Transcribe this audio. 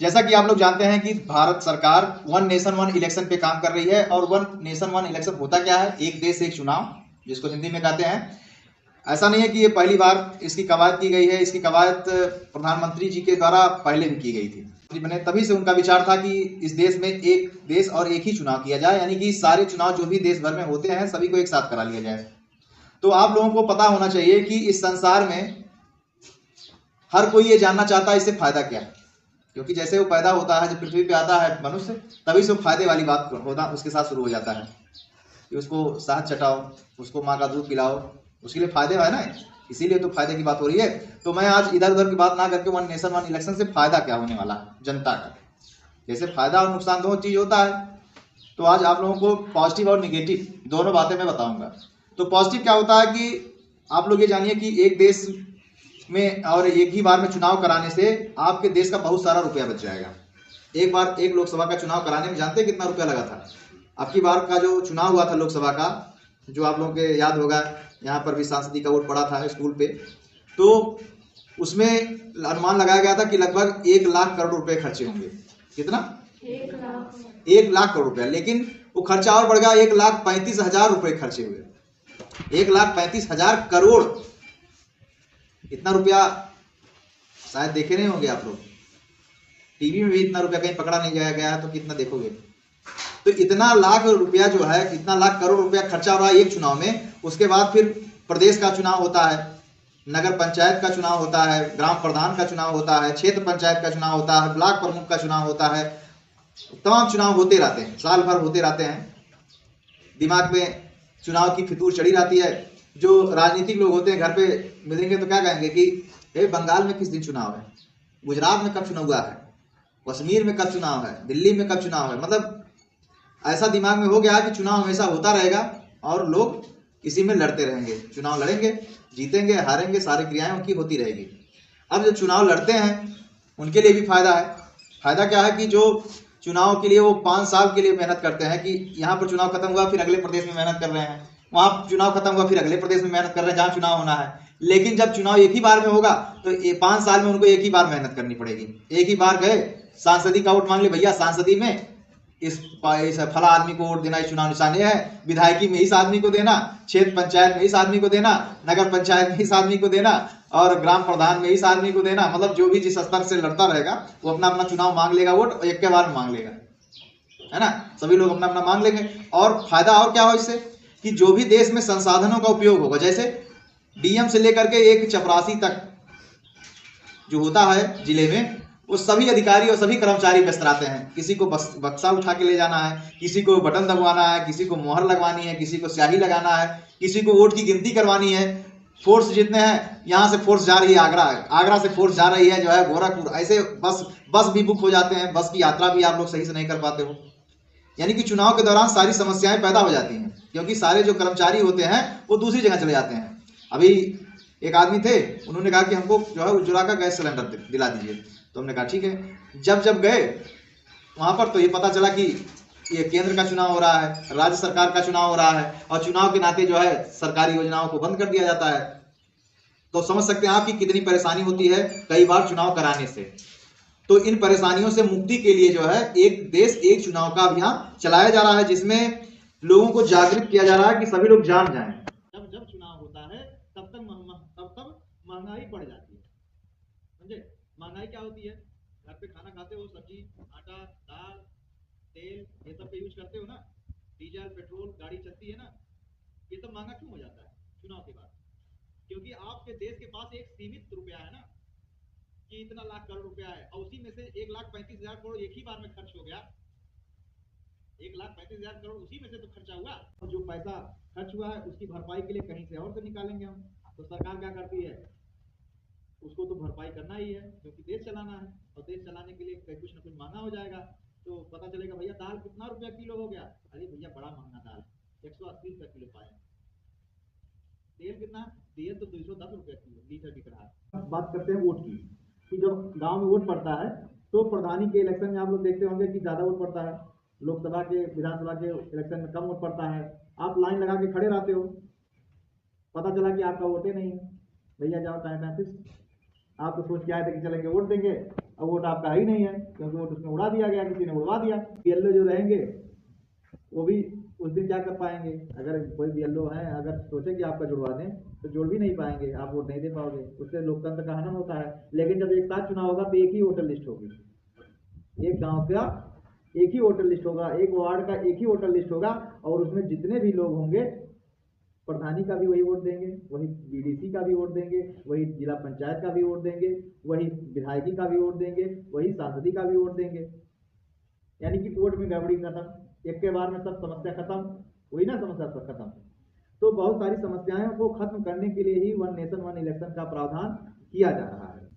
जैसा कि आप लोग जानते हैं कि भारत सरकार वन नेशन वन इलेक्शन पे काम कर रही है। और वन नेशन वन इलेक्शन होता क्या है? एक देश एक चुनाव, जिसको हिंदी में कहते हैं। ऐसा नहीं है कि ये पहली बार इसकी कवायद की गई है। इसकी कवायद प्रधानमंत्री जी के द्वारा पहले भी की गई थी। बने तभी से उनका विचार था कि इस देश में एक देश और एक ही चुनाव किया जाए, यानी कि सारे चुनाव जो भी देश भर में होते हैं सभी को एक साथ करा लिया जाए। तो आप लोगों को पता होना चाहिए कि इस संसार में हर कोई ये जानना चाहता है इससे फायदा क्या है, क्योंकि जैसे वो पैदा होता है, जब पृथ्वी पे आता है मनुष्य, तभी से फायदे वाली बात होना उसके साथ शुरू हो जाता है कि उसको शहद चटाओ, उसको माँ का दूध पिलाओ, उसके लिए फायदे है ना, इसीलिए तो फायदे की बात हो रही है। तो मैं आज इधर उधर की बात ना करके वन नेशन वन इलेक्शन से फायदा क्या होने वाला है जनता का, जैसे फायदा और नुकसान दोनों चीज होता है, तो आज आप लोगों को पॉजिटिव और निगेटिव दोनों बातें मैं बताऊंगा। तो पॉजिटिव क्या होता है कि आप लोग ये जानिए कि एक देश में और एक ही बार में चुनाव कराने से आपके देश का बहुत सारा रुपया बच जाएगा। एक बार एक लोकसभा का चुनाव कराने में जानते हैं कितना रुपया लगा था? आपकी बार का जो चुनाव हुआ था लोकसभा का, जो आप लोगों के याद होगा, यहाँ पर भी सांसदी का वोट पड़ा था स्कूल पे, तो उसमें अनुमान लगाया गया था कि लगभग 1 लाख करोड़ रुपए खर्चे होंगे। कितना? 1 लाख करोड़ रुपया। लेकिन वो खर्चा और बढ़ गया, 1,35,000 रुपए खर्चे हुए। 1,35,000 करोड़, इतना रुपया शायद देखे नहीं होंगे आप लोग। टीवी में भी इतना रुपया कहीं पकड़ा नहीं जाया गया है, तो कितना देखोगे? तो इतना लाख रुपया जो है, इतना लाख करोड़ रुपया खर्चा हो रहा है एक चुनाव में। उसके बाद फिर प्रदेश का चुनाव होता है, नगर पंचायत का चुनाव होता है, ग्राम प्रधान का चुनाव होता है, क्षेत्र पंचायत का चुनाव होता है, ब्लॉक प्रमुख का चुनाव होता है। तमाम चुनाव होते रहते हैं, साल भर होते रहते हैं। दिमाग में चुनाव की फितूर चढ़ी रहती है। जो राजनीतिक लोग होते हैं घर पे मिलेंगे तो क्या कहेंगे कि बंगाल में किस दिन चुनाव है, गुजरात में कब चुनाव हुआ है, कश्मीर में कब चुनाव है, दिल्ली में कब चुनाव है। मतलब ऐसा दिमाग में हो गया कि चुनाव हमेशा होता रहेगा और लोग इसी में लड़ते रहेंगे। चुनाव लड़ेंगे, जीतेंगे, हारेंगे, सारी क्रियाएं उनकी होती रहेगी। अब जो चुनाव लड़ते हैं उनके लिए भी फायदा है। फायदा क्या है कि जो चुनाव के लिए वो 5 साल के लिए मेहनत करते हैं कि यहाँ पर चुनाव खत्म हुआ फिर अगले प्रदेश में मेहनत कर रहे हैं, वहां चुनाव खत्म हुआ फिर अगले प्रदेश में मेहनत कर रहे हैं जहाँ चुनाव होना है। लेकिन जब चुनाव एक ही बार में होगा तो 5 साल में उनको एक ही बार मेहनत करनी पड़ेगी। एक ही बार गए, सांसदी का वोट मांग ले, भैया सांसदी में इस फला आदमी को वोट देना, इस चुनाव निशाने है, विधायकी में इस आदमी को देना, क्षेत्र पंचायत में इस आदमी को देना, नगर पंचायत में इस आदमी को देना, और ग्राम प्रधान में इस आदमी को देना। मतलब जो भी जिस स्तर से लड़ता रहेगा वो अपना अपना चुनाव मांग लेगा, वोट एक के बार में मांग लेगा, है ना। सभी लोग अपना अपना मांग लेंगे। और फायदा और क्या हो इससे कि जो भी देश में संसाधनों का उपयोग होगा, जैसे डीएम से लेकर के एक चपरासी तक जो होता है जिले में, वो सभी अधिकारी और सभी कर्मचारी व्यस्त रहते हैं। किसी को बक्सा उठा के ले जाना है, किसी को बटन दबवाना है, किसी को मोहर लगवानी है, किसी को स्याही लगाना है, किसी को वोट की गिनती करवानी है। फोर्स जितने हैं, यहाँ से फोर्स जा रही है आगरा, आगरा से फोर्स जा रही है जो है गोरखपुर, ऐसे बस भी बुक हो जाते हैं, बस की यात्रा भी आप लोग सही से नहीं कर पाते हो। यानी कि चुनाव के दौरान सारी समस्याएं पैदा हो जाती हैं, क्योंकि सारे जो कर्मचारी होते हैं वो दूसरी जगह चले जाते हैं। अभी एक आदमी थे, उन्होंने कहा कि हमको जो है उज्ज्वला का गैस सिलेंडर दिला दीजिए, तो हमने कहा ठीक है। जब गए वहां पर तो ये पता चला कि ये केंद्र का चुनाव हो रहा है, राज्य सरकार का चुनाव हो रहा है, और चुनाव के नाते जो है सरकारी योजनाओं को बंद कर दिया जाता है। तो समझ सकते हैं आपकी कितनी परेशानी होती है कई बार चुनाव कराने से। तो इन परेशानियों से मुक्ति के लिए जो है एक देश एक चुनाव का अभियान चलाया जा रहा है, जिसमें लोगों को जागृत किया जा रहा है कि सभी लोग जान जाएं। जब जब चुनाव होता है तब तब महंगाई बढ़ जाती है, समझे। महंगाई क्या होती है? घर पे खाना खाते हो, सब्जी, आटा, दाल, तेल, ये सब पे यूज करते हो ना, डीजल, पेट्रोल, गाड़ी चलती है ना, ये सब महंगा क्यों हो जाता है चुनाव के बाद? क्योंकि आपके देश के पास एक सीमित रुपया है ना, कि इतना लाख करोड़ रुपया है, और उसी में से 1,35,000 करोड़ एक ही बार में खर्च हो गया। 1,35,000 करोड़ उसी में से तो खर्चा हुआ, और जो पैसा खर्च हुआ है उसकी भरपाई के लिए कहीं से और से निकालेंगे हम। तो सरकार क्या करती है, उसको तो भरपाई करना ही है, क्योंकि देश चलाना है, और देश चलाने के लिए कुछ ना कुछ महंगा हो जाएगा। तो पता चलेगा भैया दाल कितना रुपया किलो हो गया, अरे भैया बड़ा महंगा दाल 180 रुपया किलो पाए। तेल कितना? तेल तो 210 रुपया किलो लीटर बिक रहा है। बात करते हैं वोट की, कि जब गांव में वोट पड़ता है तो प्रधानी के इलेक्शन में आप लोग देखते होंगे कि ज़्यादा वोट पड़ता है, लोकसभा के विधानसभा के इलेक्शन में कम वोट पड़ता है। आप लाइन लगा के खड़े रहते हो, पता चला कि आपका वोटे नहीं है, भैया जाओ टाइम ऑफिस, आप तो सोच के आए थे कि चलेंगे वोट देंगे, अब वोट आपका ही नहीं है, क्योंकि वोट उसमें उड़ा दिया गया, किसी ने उड़वा दिया। बीएलओ जो रहेंगे वो भी उस दिन क्या कर पाएंगे, अगर कोई बीएलओ है अगर सोचे कि आपका जुड़वा दें तो जुड़ भी नहीं पाएंगे, आप वोट नहीं दे पाओगे, उससे लोकतंत्र का हनन होता है। लेकिन जब एक साथ चुनाव होगा तो एक ही वोटर लिस्ट होगी, एक गांव का एक ही वोटर लिस्ट होगा, एक वार्ड का एक ही वोटर लिस्ट होगा, और उसमें जितने भी लोग होंगे प्रधानी का भी वही वोट देंगे, वही बीडीसी का भी वोट देंगे, वही जिला पंचायत का भी वोट देंगे, वही विधायकी का भी वोट देंगे, वही सांसदी का भी वोट देंगे। यानी कि वोट में गड़बड़ी खत्म, एक के बार में सब समस्या खत्म हुई ना, समस्या सब खत्म। तो बहुत सारी समस्याओं को खत्म करने के लिए ही वन नेशन वन इलेक्शन का प्रावधान किया जा रहा है।